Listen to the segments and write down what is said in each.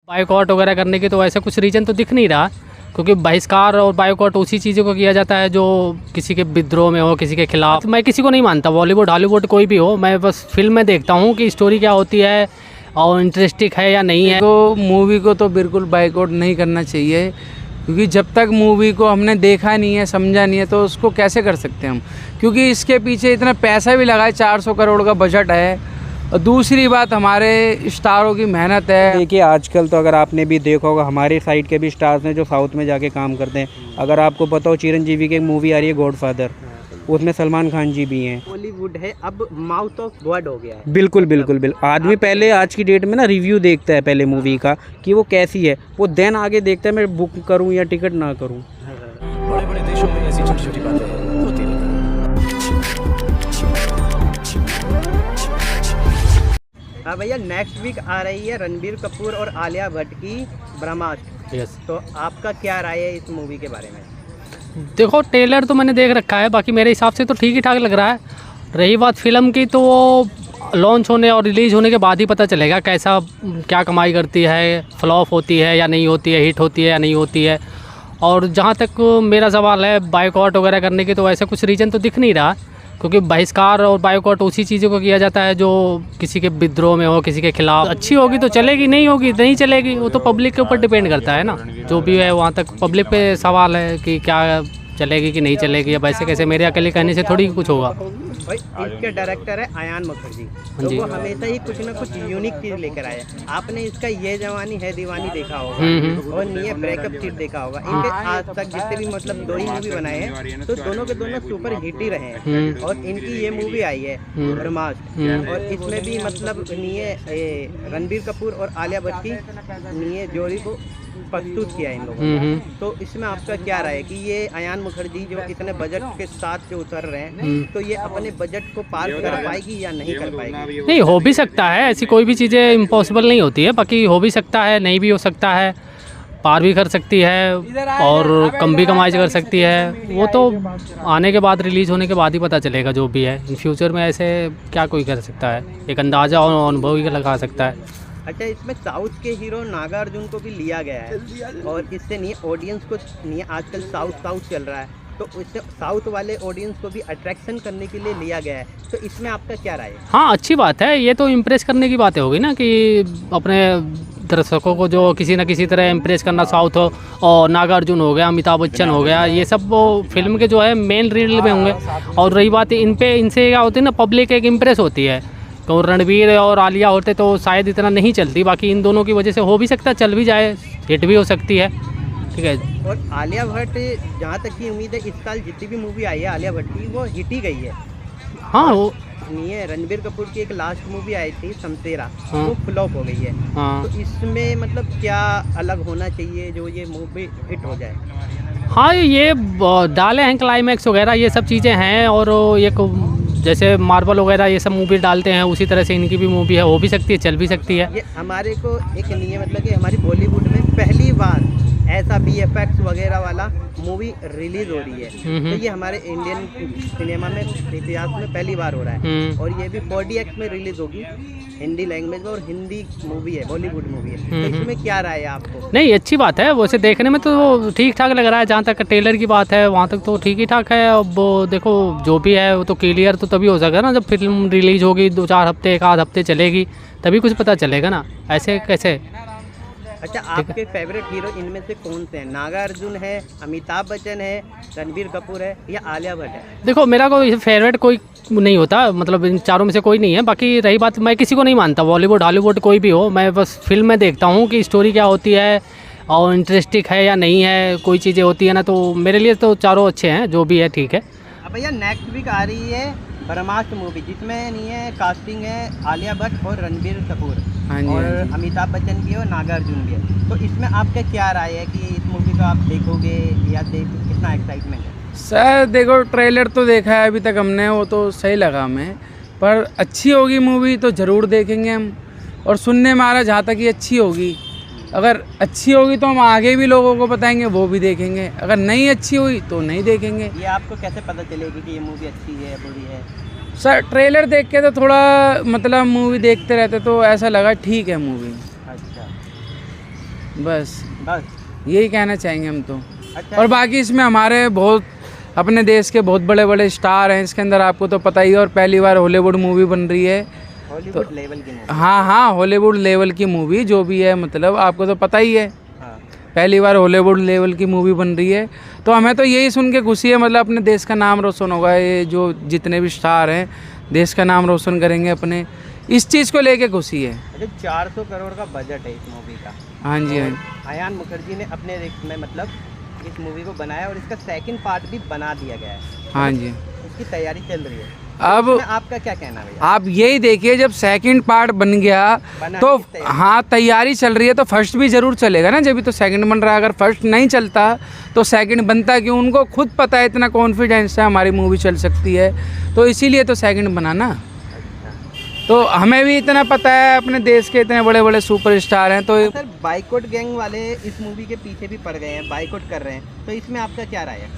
Boycott वगैरह करने की तो ऐसा कुछ रीज़न तो दिख नहीं रहा, क्योंकि बहिष्कार और बाइकआउट उसी चीज़ों को किया जाता है जो किसी के विद्रोह में हो, किसी के खिलाफ। मैं किसी को नहीं मानता, बॉलीवुड हॉलीवुड कोई भी हो, मैं बस फिल्म में देखता हूँ कि स्टोरी क्या होती है और इंटरेस्टिंग है या नहीं है। तो मूवी को तो बिल्कुल बाइकआउट नहीं करना चाहिए, क्योंकि जब तक मूवी को हमने देखा नहीं है, समझा नहीं है, तो उसको कैसे कर सकते हैं हम, क्योंकि इसके पीछे इतना पैसा भी लगा है, 400 करोड़ का बजट है। और दूसरी बात, हमारे स्टारों की मेहनत है। देखिए आजकल तो अगर आपने भी देखा होगा, हमारे साइड के भी स्टार्स हैं जो साउथ में जाके काम करते हैं। अगर आपको पता हो, चिरंजीवी की एक मूवी आ रही है गॉडफादर, उसमें सलमान खान जी भी हैं। बॉलीवुड है अब माउथ ऑफ गॉड हो गया है। बिल्कुल बिल्कुल बिल्कुल। आदमी पहले आज की डेट में ना रिव्यू देखता है पहले मूवी का कि वो कैसी है, वो देन आगे देखता है मैं बुक करूँ या टिकट ना करूँ। बड़े बड़े देशों में ऐसी छोटी छोटी बातें होती रहती हैं। हाँ भैया, नेक्स्ट वीक आ रही है रणबीर कपूर और आलिया भट्ट की ब्रह्मास्त्र। यस, तो आपका क्या राय है इस मूवी के बारे में? देखो ट्रेलर तो मैंने देख रखा है, बाकी मेरे हिसाब से तो ठीक ही ठाक लग रहा है। रही बात फिल्म की, तो वो लॉन्च होने और रिलीज़ होने के बाद ही पता चलेगा कैसा क्या कमाई करती है, फ्लॉप होती है या नहीं होती है, हिट होती है या नहीं होती है। और जहाँ तक मेरा सवाल है बाइकआउट वगैरह करने की, तो ऐसा कुछ रीज़न तो दिख नहीं रहा, क्योंकि बहिष्कार और बाइकआउट उसी चीज़ों को किया जाता है जो किसी के विद्रोह में हो, किसी के खिलाफ। अच्छी होगी तो चलेगी, नहीं होगी नहीं चलेगी, वो तो पब्लिक के ऊपर डिपेंड करता है ना। जो भी है वहाँ तक पब्लिक पे सवाल है कि क्या चलेगी कि नहीं चलेगी। अब ऐसे कैसे मेरे अकेले कहने से थोड़ी कुछ होगा। भाई इसके डायरेक्टर है अयान मुखर्जी, हाँ तो जी। वो हमेशा ही कुछ ना कुछ यूनिक चीज़ लेकर आए। आपने इसका ये जवानी है दीवानी देखा होगा और ये ब्रेकअप चीट देखा होगा। इनके आज तक जितने भी मतलब 2 ही मूवी बनाए हैं, तो दोनों के दोनों सुपर हिट ही रहे हैं। और इनकी ये मूवी आई है ब्रह्मास्त्र, और इसमें भी मतलब रणबीर कपूर और आलिया भट्ट की जोड़ी को प्रस्तुत किया इन लोगों ने। तो इसमें आपका क्या राय है कि ये अयान मुखर्जी जो इतने बजट के साथ जो उतर रहे हैं, तो ये अपने बजट को पार कर पाएगी या नहीं कर पाएगी? नहीं, हो भी सकता है, ऐसी कोई भी चीज़ें इम्पॉसिबल नहीं होती है। बाकी हो भी सकता है, नहीं भी हो सकता है, पार भी कर सकती है और कम भी कमाई कर सकती है। वो तो आने के बाद, रिलीज़ होने के बाद ही पता चलेगा जो भी है। इन फ्यूचर में ऐसे क्या कोई कर सकता है, एक अंदाज़ा और अनुभव ही लगा सकता है। अच्छा, इसमें साउथ के हीरो नागार्जुन को भी लिया गया है, और इससे नहीं ऑडियंस को नहीं, आजकल साउथ चल रहा है, तो इससे साउथ वाले ऑडियंस को भी अट्रैक्शन करने के लिए लिया गया है। तो इसमें आपका क्या राय है? हाँ, अच्छी बात है। ये तो इम्प्रेस करने की बातें होगी ना, कि अपने दर्शकों को जो किसी न किसी तरह इम्प्रेस करना। साउथ हो और नागार्जुन हो गया, अमिताभ बच्चन हो गया, ये सब वो फिल्म के जो है मेन रील में होंगे। और रही बात इनसे क्या होती है ना, पब्लिक एक इम्प्रेस होती है। तो रणबीर और आलिया होते तो शायद इतना नहीं चलती, बाकी इन दोनों की वजह से हो भी सकता है, चल भी जाए, हिट भी हो सकती है। ठीक है। और आलिया भट्ट, जहाँ तक की उम्मीद है, इस साल जितनी भी मूवी आई है आलिया भट्ट की, वो हिट ही गई है। हाँ, वो नहीं है, रणबीर कपूर की एक लास्ट मूवी आई थी शमशेरा, हाँ। वो फ्लॉप हो गई है। हाँ तो इसमें मतलब क्या अलग होना चाहिए जो ये मूवी हिट हो जाए? हाँ, ये डाले हैं क्लाइमैक्स वगैरह, ये सब चीज़ें हैं। और एक जैसे मार्वल वगैरह ये सब मूवी डालते हैं, उसी तरह से इनकी भी मूवी है, हो भी सकती है, चल भी सकती है। ये हमारे को एक नहीं है, मतलब कि हमारी बॉलीवुड में पहली बार ऐसा VFX वगैरह वाला मूवी रिलीज हो रही है। तो ये हमारे इंडियन सिनेमा में इतिहास में पहली बार हो रहा है, और ये भी 4DX में रिलीज होगी, हिंदी लैंग्वेज में, और हिंदी मूवी है, बॉलीवुड मूवी है। तो इसमें क्या राय है आपको? नहीं, अच्छी बात है, वैसे देखने में तो ठीक ठाक लग रहा है। जहाँ तक ट्रेलर की बात है वहाँ तक तो ठीक ही ठाक है। अब वो देखो जो भी है वो तो क्लियर तो तभी हो सकेगा ना, जब फिल्म रिलीज होगी, 2-4 हफ्ते, 1 हफ्ते चलेगी, तभी कुछ पता चलेगा ना, ऐसे कैसे। अच्छा, आपके फेवरेट हीरो इनमें से कौन से हैं? नागार्जुन है, अमिताभ बच्चन है, रणबीर कपूर है, या आलिया भट्ट है? देखो मेरा कोई फेवरेट कोई नहीं होता, मतलब इन चारों में से कोई नहीं है। बाकी रही बात, मैं किसी को नहीं मानता, बॉलीवुड हॉलीवुड कोई भी हो, मैं बस फिल्म में देखता हूँ कि स्टोरी क्या होती है और इंटरेस्टिंग है या नहीं है। कोई चीज़ें होती है ना, तो मेरे लिए तो चारों अच्छे हैं, जो भी है ठीक है। अब भैया नेक्स्ट वीक आ रही है ब्रह्मास्त्र मूवी, जिसमें नहीं है कास्टिंग है आलिया भट्ट और रणबीर कपूर, हाँ जी, और हाँ जी। अमिताभ बच्चन भी है और नागार्जुन भी है। तो इसमें आपका क्या राय है कि इस मूवी को आप देखोगे या कितना एक्साइटमेंट है? सर देखो, ट्रेलर तो देखा है अभी तक हमने, वो तो सही लगा हमें, पर अच्छी होगी मूवी तो ज़रूर देखेंगे हम। और सुनने में आ रहा जहाँ तक ये अच्छी होगी, अगर अच्छी होगी तो हम आगे भी लोगों को बताएंगे, वो भी देखेंगे। अगर नहीं अच्छी हुई तो नहीं देखेंगे। ये आपको कैसे पता चलेगी कि ये मूवी अच्छी है या बुरी है? सर ट्रेलर देख के तो थोड़ा मतलब मूवी देखते रहते तो ऐसा लगा ठीक है मूवी। अच्छा, बस बस। यही कहना चाहेंगे हम तो। अच्छा। और बाकी इसमें हमारे बहुत अपने देश के बहुत बड़े बड़े स्टार हैं इसके अंदर, आपको तो पता ही है। और पहली बार हॉलीवुड मूवी बन रही है। हॉलीवुड लेवल की मूवी। हाँ हाँ, हॉलीवुड लेवल की मूवी जो भी है, मतलब आपको तो पता ही है। हाँ। पहली बार हॉलीवुड लेवल की मूवी बन रही है, तो हमें तो यही सुन के खुशी है। मतलब अपने देश का नाम रोशन होगा, ये जो जितने भी स्टार हैं देश का नाम रोशन करेंगे अपने, इस चीज़ को लेके खुशी है। अच्छा, 400 करोड़ का बजट है इस मूवी का। हाँ जी, हाँ। अयान मुखर्जी ने अपने रिस्क में मतलब इस मूवी को बनाया और इसका सेकंड पार्ट भी बना दिया गया है। हाँ जी। उसकी तैयारी चल रही है। अब इसमें आपका क्या कहना है भैया? आप यही देखिए, जब सेकंड पार्ट बन गया बनाने तो की तैयारी। हाँ, तैयारी चल रही है तो फर्स्ट भी ज़रूर चलेगा ना, जब भी तो सेकंड बन रहा है। अगर फर्स्ट नहीं चलता तो सेकंड बनता क्यों? उनको खुद पता है, इतना कॉन्फिडेंस है हमारी मूवी चल सकती है, तो इसीलिए तो सेकंड बना ना। तो हमें भी इतना पता है, अपने देश के इतने बड़े बड़े सुपरस्टार हैं, तो सर, बाइकआउट गैंग वाले इस मूवी के पीछे भी पड़ गए हैं, बाइकआउट कर रहे हैं, तो इसमें आपका क्या राय है?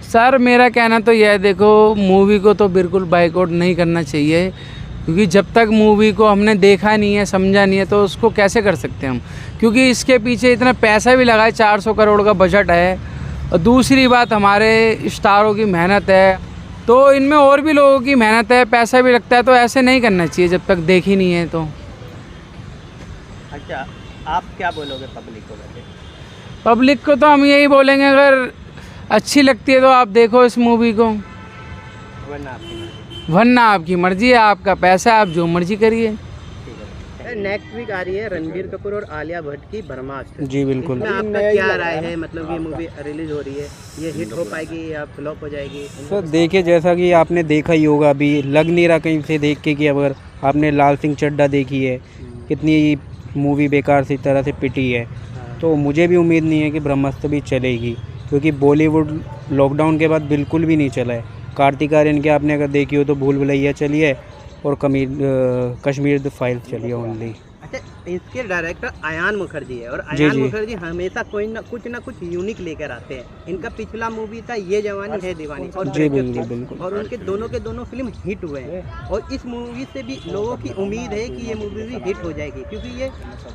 सर मेरा कहना तो यह है, देखो मूवी को तो बिल्कुल बाइकआउट नहीं करना चाहिए, क्योंकि जब तक मूवी को हमने देखा नहीं है, समझा नहीं है, तो उसको कैसे कर सकते हम? क्योंकि इसके पीछे इतना पैसा भी लगा है, 400 करोड़ का बजट है, और दूसरी बात हमारे स्टारों की मेहनत है, तो इनमें और भी लोगों की मेहनत है, पैसा भी लगता है, तो ऐसे नहीं करना चाहिए जब तक देखी नहीं है तो। अच्छा, आप क्या बोलोगे पब्लिक को वैसे? पब्लिक को तो हम यही बोलेंगे, अगर अच्छी लगती है तो आप देखो इस मूवी को, वरना आपकी मर्जी। वरना आपकी मर्जी है, आपका पैसा, आप जो मर्जी करिए। नेक्स्ट वीक आ रही है रणबीर कपूर और आलिया भट्ट की ब्रह्मास्त्र। जी बिल्कुल। इसमें आपका क्या राय है? मतलब ये मूवी रिलीज हो रही है, ये हिट हो पाएगी या फ्लॉप हो जाएगी? सर देखिए, जैसा कि आपने देखा ही होगा, अभी लग नहीं रहा कहीं से देख के कि अगर आपने लाल सिंह चड्ढा देखी है, कितनी मूवी बेकार सी तरह से पिटी है, तो मुझे भी उम्मीद नहीं है कि ब्रह्मास्त्र भी चलेगी, क्योंकि बॉलीवुड लॉकडाउन के बाद बिल्कुल भी नहीं चला है। कार्तिक आर्यन की आपने अगर देखी हो तो भूल भुलैया चली है, और कश्मीर द फाइल्स चली है ओनली। अच्छा, इसके डायरेक्टर अयान मुखर्जी है, और जी, अयान जी। मुखर्जी हमेशा कोई ना कुछ यूनिक लेकर आते हैं। इनका पिछला मूवी था ये जवानी है दीवानी, और जी ब्रेकअप बिल्कुल थी, बिल्कुल। और उनके दोनों के दोनों फिल्म हिट हुए हैं, और इस मूवी से भी लोगों की उम्मीद है कि ये मूवी भी हिट हो जाएगी, क्योंकि ये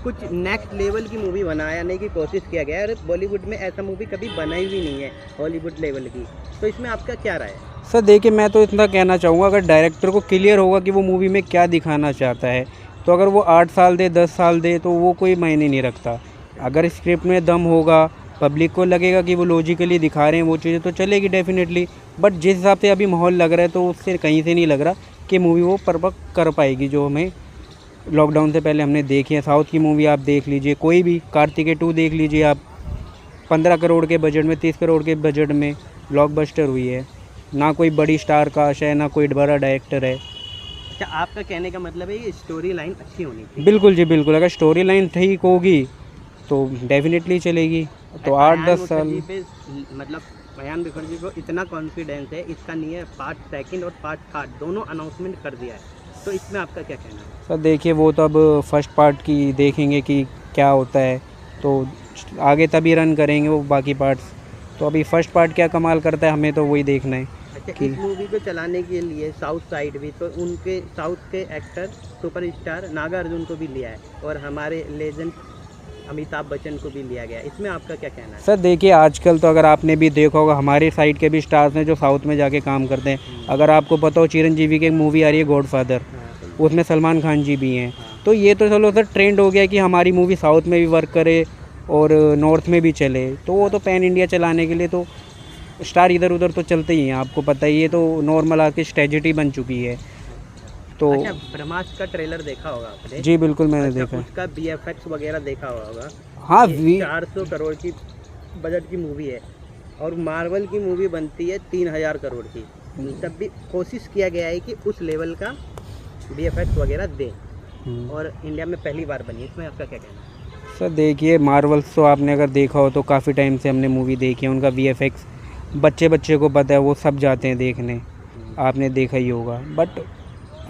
कुछ नेक्स्ट लेवल की मूवी बनाने की कोशिश किया गया है, और बॉलीवुड में ऐसा मूवी कभी बनाई भी नहीं है हॉलीवुड लेवल की। तो इसमें आपका क्या राय है? सर देखिए, मैं तो इतना कहना चाहूँगा, अगर डायरेक्टर को क्लियर होगा कि वो मूवी में क्या दिखाना चाहता है, तो अगर वो 8 साल दे, 10 साल दे, तो वो कोई मायने नहीं रखता। अगर स्क्रिप्ट में दम होगा, पब्लिक को लगेगा कि वो लॉजिकली दिखा रहे हैं वो चीज़ें, तो चलेगी डेफिनेटली। बट जिस हिसाब से अभी माहौल लग रहा है, तो उससे कहीं से नहीं लग रहा कि मूवी वो परफेक्ट कर पाएगी, जो हमें लॉकडाउन से पहले हमने देखी है। साउथ की मूवी आप देख लीजिए, कोई भी कार्तिकेय 2 देख लीजिए आप, 15 करोड़ के बजट में, 30 करोड़ के बजट में ब्लॉकबस्टर हुई है। ना कोई बड़ी स्टार कास्ट है, ना कोई बड़ा डायरेक्टर है। अच्छा, आपका कहने का मतलब है ये स्टोरी लाइन अच्छी होनी चाहिए? बिल्कुल जी बिल्कुल, अगर स्टोरी लाइन ठीक होगी तो डेफिनेटली चलेगी। तो 8-10 साल मतलब अयान मुखर्जी को इतना कॉन्फिडेंस है, इसका नहीं है पार्ट सेकंड और पार्ट थर्ड दोनों अनाउंसमेंट कर दिया है, तो इसमें आपका क्या कहना है? सर देखिए, वो तो अब फर्स्ट पार्ट की देखेंगे कि क्या होता है, तो आगे तभी रन करेंगे वो बाकी पार्ट्स। तो अभी फर्स्ट पार्ट क्या कमाल करता है, हमें तो वही देखना है। अच्छा, इस मूवी को चलाने के लिए साउथ साइड भी तो उनके साउथ के एक्टर सुपरस्टार नागार्जुन को भी लिया है, और हमारे लेजेंड अमिताभ बच्चन को भी लिया गया है। इसमें आपका क्या कहना है? सर देखिए, आजकल तो अगर आपने भी देखा होगा, हमारे साइड के भी स्टार्स हैं जो साउथ में जाके काम करते हैं। अगर आपको पता हो, चिरंजीवी की एक मूवी आ रही है गॉडफादर, उसमें सलमान खान जी भी हैं। तो ये तो चलो सर ट्रेंड हो गया कि हमारी मूवी साउथ में भी वर्क करे और नॉर्थ में भी चले, तो वो तो पैन इंडिया चलाने के लिए तो स्टार इधर उधर तो चलते ही हैं, आपको पता ही है। तो नॉर्मल आपकी स्ट्रेटजी बन चुकी है। तो अच्छा, ब्रह्मास्त्र का ट्रेलर देखा होगा आपने? जी बिल्कुल, मैंने अच्छा, देखा। उसका BFX वगैरह देखा होगा? हाँ, 400 करोड़ की बजट की मूवी है, और मार्वल की मूवी बनती है 3000 करोड़ की, तब भी कोशिश किया गया है कि उस लेवल का BFX वगैरह दें, और इंडिया में पहली बार बनी। इसमें आपका क्या कहना है? सर देखिए, मार्वल्स तो आपने अगर देखा हो तो काफ़ी टाइम से हमने मूवी देखी है, उनका VFX बच्चे को पता है, वो सब जाते हैं देखने, आपने देखा ही होगा। बट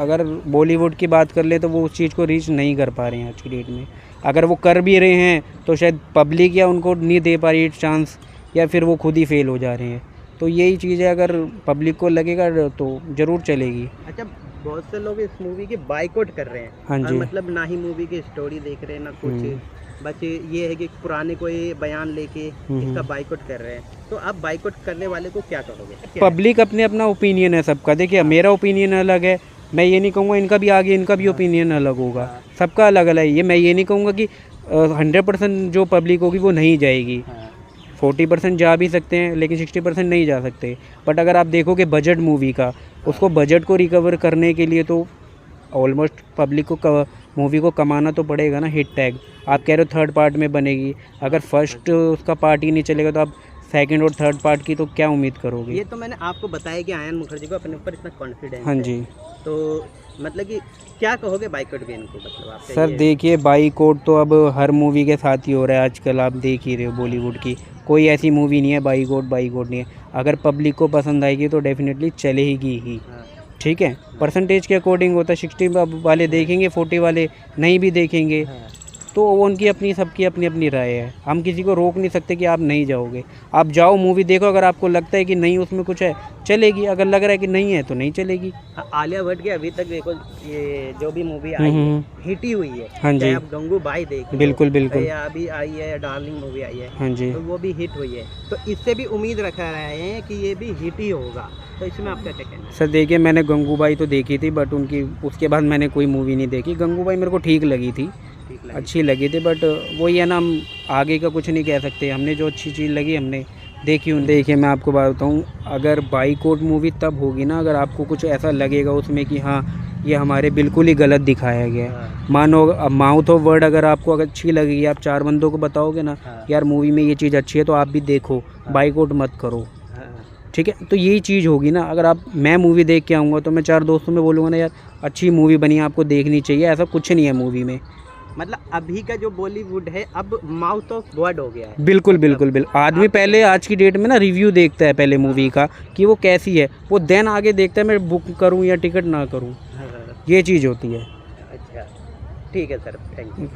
अगर बॉलीवुड की बात कर ले तो वो उस चीज़ को रीच नहीं कर पा रहे हैं आज की डेट में। अगर वो कर भी रहे हैं तो शायद पब्लिक या उनको नहीं दे पा रही है चांस, या फिर वो खुद ही फेल हो जा रहे हैं। तो यही चीज़ है, अगर पब्लिक को लगेगा तो ज़रूर चलेगी। अच्छा, बहुत से लोग इस मूवी के बाइकआउट कर रहे हैं। हाँ जी। और मतलब ना ही मूवी की स्टोरी देख रहे हैं, ना कुछ बस ये है कि पुराने कोई बयान लेके इसका बाइकआउट कर रहे हैं, तो आप बाइकआउट करने वाले को क्या कहोगे? क्या है? पब्लिक अपने अपना ओपिनियन है सबका। देखिए मेरा ओपिनियन अलग है, मैं ये नहीं कहूँगा इनका भी आगे इनका भी ओपिनियन अलग होगा, सबका अलग अलग है। ये मैं ये नहीं कहूँगा कि 100% जो पब्लिक होगी वो नहीं जाएगी, 40% जा भी सकते हैं लेकिन 60% नहीं जा सकते। बट अगर आप देखोगे बजट मूवी का, उसको बजट को रिकवर करने के लिए तो ऑलमोस्ट पब्लिक को मूवी को कमाना तो पड़ेगा ना। हिट टैग आप कह रहे हो थर्ड पार्ट में बनेगी, अगर फर्स्ट उसका पार्ट ही नहीं चलेगा तो आप सेकंड और थर्ड पार्ट की तो क्या उम्मीद करोगे? ये तो मैंने आपको बताया कि आयन मुखर्जी को अपने ऊपर इतना कॉन्फिडेंस हाँ है, जी तो मतलब कि क्या कहोगे बाइकआउट गेन को? मतलब आपसे सर देखिए बाइकआउट तो अब हर मूवी के साथ ही हो रहा है आजकल, आप देख ही रहे हो बॉलीवुड की कोई ऐसी मूवी नहीं है बाइकआउट नहीं है। अगर पब्लिक को पसंद आएगी तो डेफिनेटली चलेगी ही, ठीक है। परसेंटेज के अकॉर्डिंग होता है, 60 वाले देखेंगे 40 वाले नहीं भी देखेंगे, तो वो उनकी अपनी सबकी अपनी अपनी राय है। हम किसी को रोक नहीं सकते कि आप नहीं जाओगे, आप जाओ मूवी देखो, अगर आपको लगता है कि नहीं उसमें कुछ है चलेगी, अगर लग रहा है कि नहीं है तो नहीं चलेगी। आलिया भट्ट की अभी तक देखो ये जो भी मूवी आई है हिट ही हुई है। हाँ जी। चाहे आप गंगू भाई देख लो, बिल्कुल बिल्कुल। या अभी आई है डार्लिंग मूवी आई है, हाँ जी। तो वो भी हिट हुई है, तो इससे भी उम्मीद रखा रहे हैं कि ये भी हिट ही होगा, तो इसमें आपका क्या कहना है? सर देखिए मैंने गंगूबाई तो देखी थी, बट उनकी उसके बाद मैंने कोई मूवी नहीं देखी। गंगूबाई मेरे को ठीक लगी थी, अच्छी लगी थी, बट वही है ना, हम आगे का कुछ नहीं कह सकते। हमने जो अच्छी चीज़ लगी हमने देखी। देखिए मैं आपको बात बताऊँ, अगर बाइकआउट मूवी तब होगी ना अगर आपको कुछ ऐसा लगेगा उसमें कि हाँ ये हमारे बिल्कुल ही गलत दिखाया गया है। मानो माउथ ऑफ वर्ड अगर आपको अगर अच्छी लगेगी, आप 4 बंदों को बताओगे ना यार मूवी में ये चीज़ अच्छी है, तो आप भी देखो, बाइकआउट मत करो, ठीक है। तो यही चीज़ होगी ना, अगर आप मैं मूवी देख के आऊँगा तो मैं 4 दोस्तों में बोलूँगा ना यार अच्छी मूवी बनी है, आपको देखनी चाहिए, ऐसा कुछ नहीं है मूवी में। मतलब अभी का जो बॉलीवुड है अब माउथ ऑफ वर्ड हो गया है। बिल्कुल बिल्कुल बिल्कुल। आदमी पहले आज की डेट में ना रिव्यू देखता है पहले मूवी का कि वो कैसी है, वो देन आगे देखता है मैं बुक करूँ या टिकट ना करूँ, ये चीज़ होती है। अच्छा ठीक है सर, थैंक यू।